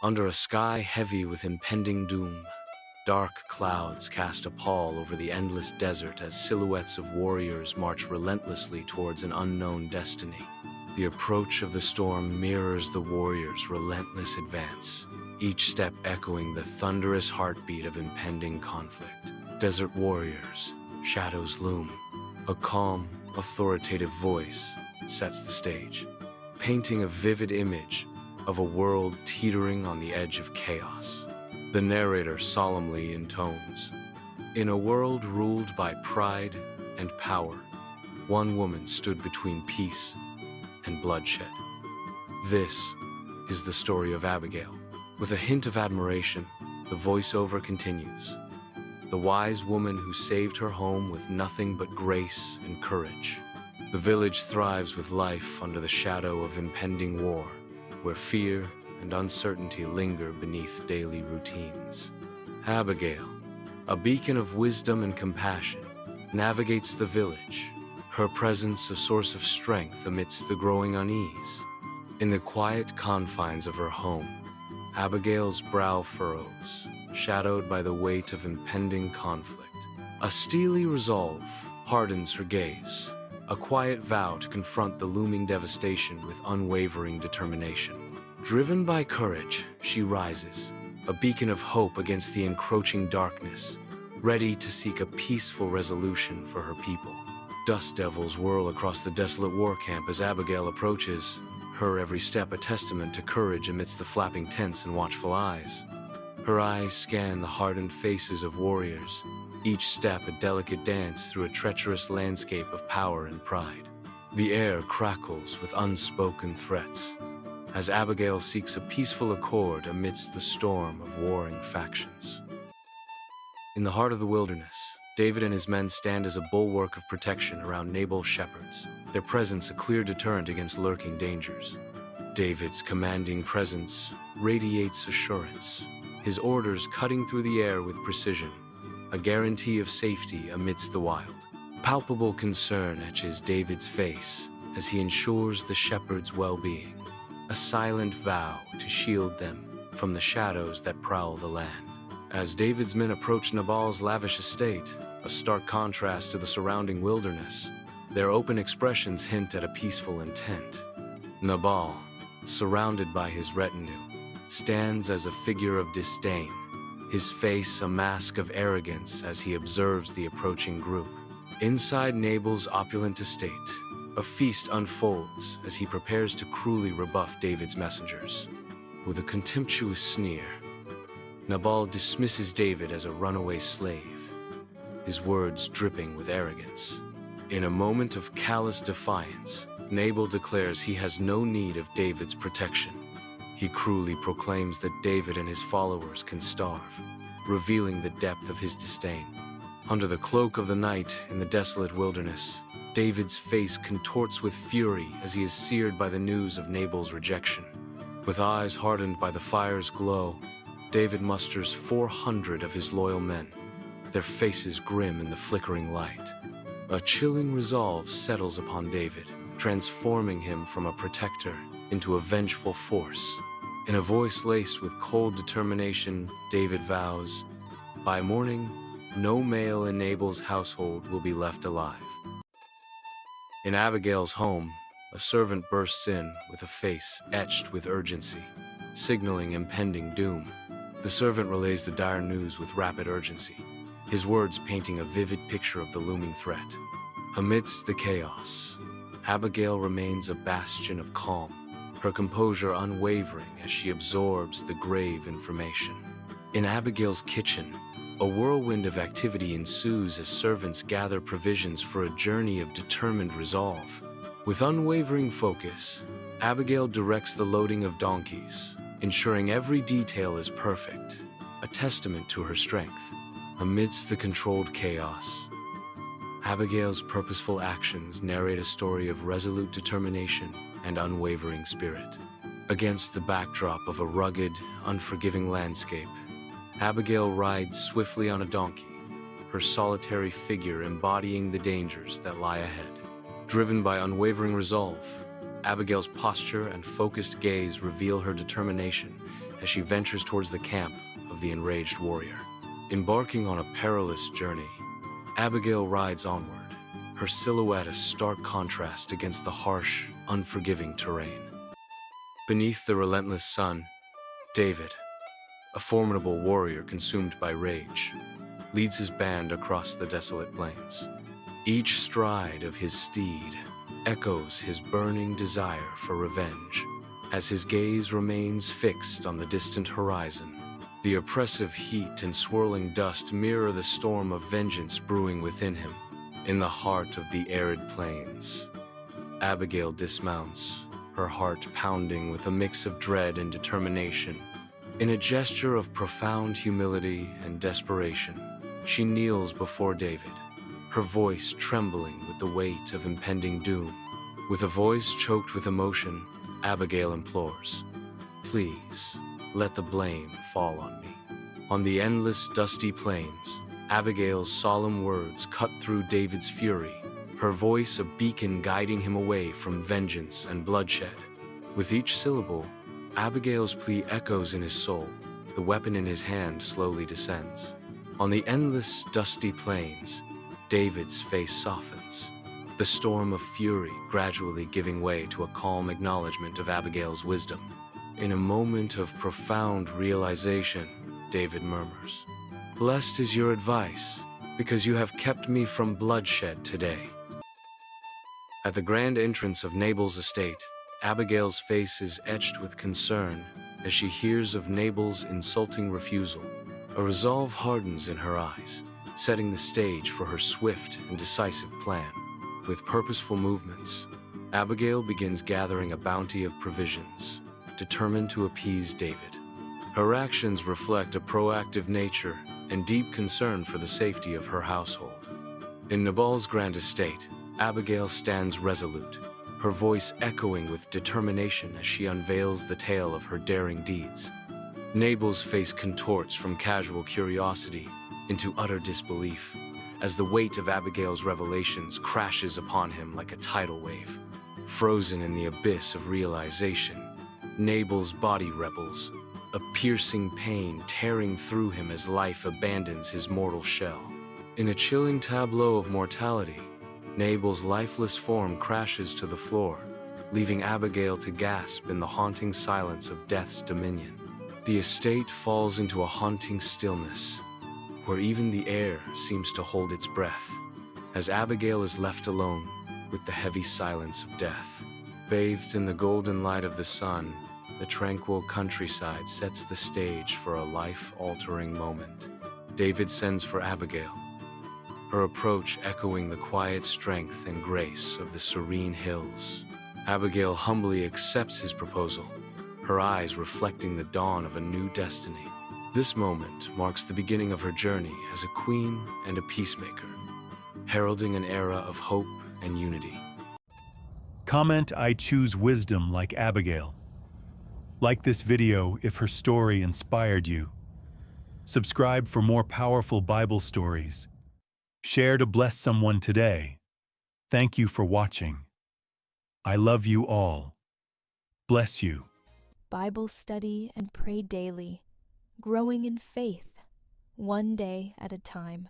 Under a sky heavy with impending doom, dark clouds cast a pall over the endless desert as silhouettes of warriors march relentlessly towards an unknown destiny. The approach of the storm mirrors the warriors' relentless advance, each step echoing the thunderous heartbeat of impending conflict. Desert warriors, shadows loom. A calm, authoritative voice sets the stage, painting a vivid image of a world teetering on the edge of chaos. The narrator solemnly intones, "In a world ruled by pride and power, one woman stood between peace and bloodshed." This is the story of Abigail. With a hint of admiration, the voiceover continues, "The wise woman who saved her home with nothing but grace and courage." The village thrives with life under the shadow of impending war, where fear and uncertainty linger beneath daily routines. Abigail, a beacon of wisdom and compassion, navigates the village, her presence a source of strength amidst the growing unease. In the quiet confines of her home, Abigail's brow furrows, shadowed by the weight of impending conflict. A steely resolve hardens her gaze, a quiet vow to confront the looming devastation with unwavering determination. Driven by courage, she rises, a beacon of hope against the encroaching darkness, ready to seek a peaceful resolution for her people. Dust devils whirl across the desolate war camp as Abigail approaches, her every step a testament to courage amidst the flapping tents and watchful eyes. Her eyes scan the hardened faces of warriors, each step a delicate dance through a treacherous landscape of power and pride. The air crackles with unspoken threats, as Abigail seeks a peaceful accord amidst the storm of warring factions. In the heart of the wilderness, David and his men stand as a bulwark of protection around Nabal's shepherds, their presence a clear deterrent against lurking dangers. David's commanding presence radiates assurance, his orders cutting through the air with precision, a guarantee of safety amidst the wild. Palpable concern etches David's face as he ensures the shepherds' well-being, a silent vow to shield them from the shadows that prowl the land. As David's men approach Nabal's lavish estate, a stark contrast to the surrounding wilderness, their open expressions hint at a peaceful intent. Nabal, surrounded by his retinue, stands as a figure of disdain, his face a mask of arrogance as he observes the approaching group. Inside Nabal's opulent estate, a feast unfolds as he prepares to cruelly rebuff David's messengers. With a contemptuous sneer, Nabal dismisses David as a runaway slave, his words dripping with arrogance. In a moment of callous defiance, Nabal declares he has no need of David's protection. He cruelly proclaims that David and his followers can starve, revealing the depth of his disdain. Under the cloak of the night in the desolate wilderness, David's face contorts with fury as he is seared by the news of Nabal's rejection. With eyes hardened by the fire's glow, David musters 400 of his loyal men, their faces grim in the flickering light. A chilling resolve settles upon David, transforming him from a protector into a vengeful force. In a voice laced with cold determination, David vows, "By morning, no male in Nabal's household will be left alive." In Abigail's home, a servant bursts in with a face etched with urgency, signaling impending doom. The servant relays the dire news with rapid urgency, his words painting a vivid picture of the looming threat. Amidst the chaos, Abigail remains a bastion of calm, her composure unwavering as she absorbs the grave information. In Abigail's kitchen, a whirlwind of activity ensues as servants gather provisions for a journey of determined resolve. With unwavering focus, Abigail directs the loading of donkeys, ensuring every detail is perfect, a testament to her strength. Amidst the controlled chaos, Abigail's purposeful actions narrate a story of resolute determination and unwavering spirit. Against the backdrop of a rugged, unforgiving landscape, Abigail rides swiftly on a donkey, her solitary figure embodying the dangers that lie ahead. Driven by unwavering resolve, Abigail's posture and focused gaze reveal her determination, as she ventures towards the camp of the enraged warrior. Embarking on a perilous journey, Abigail rides onward, her silhouette a stark contrast against the harsh, unforgiving terrain. Beneath the relentless sun, David, a formidable warrior consumed by rage, leads his band across the desolate plains. Each stride of his steed echoes his burning desire for revenge. As his gaze remains fixed on the distant horizon, the oppressive heat and swirling dust mirror the storm of vengeance brewing within him. In the heart of the arid plains, Abigail dismounts, her heart pounding with a mix of dread and determination. In a gesture of profound humility and desperation, she kneels before David, her voice trembling with the weight of impending doom. With a voice choked with emotion, Abigail implores, "Please, let the blame fall on me." On the endless, dusty plains, Abigail's solemn words cut through David's fury, her voice a beacon guiding him away from vengeance and bloodshed. With each syllable, Abigail's plea echoes in his soul. The weapon in his hand slowly descends. On the endless, dusty plains, David's face softens, the storm of fury gradually giving way to a calm acknowledgement of Abigail's wisdom. In a moment of profound realization, David murmurs, "Blessed is your advice, because you have kept me from bloodshed today." At the grand entrance of Nabal's estate, Abigail's face is etched with concern as she hears of Nabal's insulting refusal. A resolve hardens in her eyes, setting the stage for her swift and decisive plan. With purposeful movements, Abigail begins gathering a bounty of provisions, determined to appease David. Her actions reflect a proactive nature and deep concern for the safety of her household. In Nabal's grand estate, Abigail stands resolute, her voice echoing with determination as she unveils the tale of her daring deeds. Nabal's face contorts from casual curiosity into utter disbelief, as the weight of Abigail's revelations crashes upon him like a tidal wave. Frozen in the abyss of realization, Nabal's body rebels, a piercing pain tearing through him as life abandons his mortal shell. In a chilling tableau of mortality, Nabal's lifeless form crashes to the floor, leaving Abigail to gasp in the haunting silence of death's dominion. The estate falls into a haunting stillness, where even the air seems to hold its breath, as Abigail is left alone with the heavy silence of death. Bathed in the golden light of the sun, the tranquil countryside sets the stage for a life-altering moment. David sends for Abigail, her approach echoing the quiet strength and grace of the serene hills. Abigail humbly accepts his proposal, her eyes reflecting the dawn of a new destiny. This moment marks the beginning of her journey as a queen and a peacemaker, heralding an era of hope and unity. Comment "I choose wisdom" like Abigail. Like this video if her story inspired you. Subscribe for more powerful Bible stories. Share to bless someone today. Thank you for watching. I love you all. Bless you. Bible study and pray daily, growing in faith, one day at a time.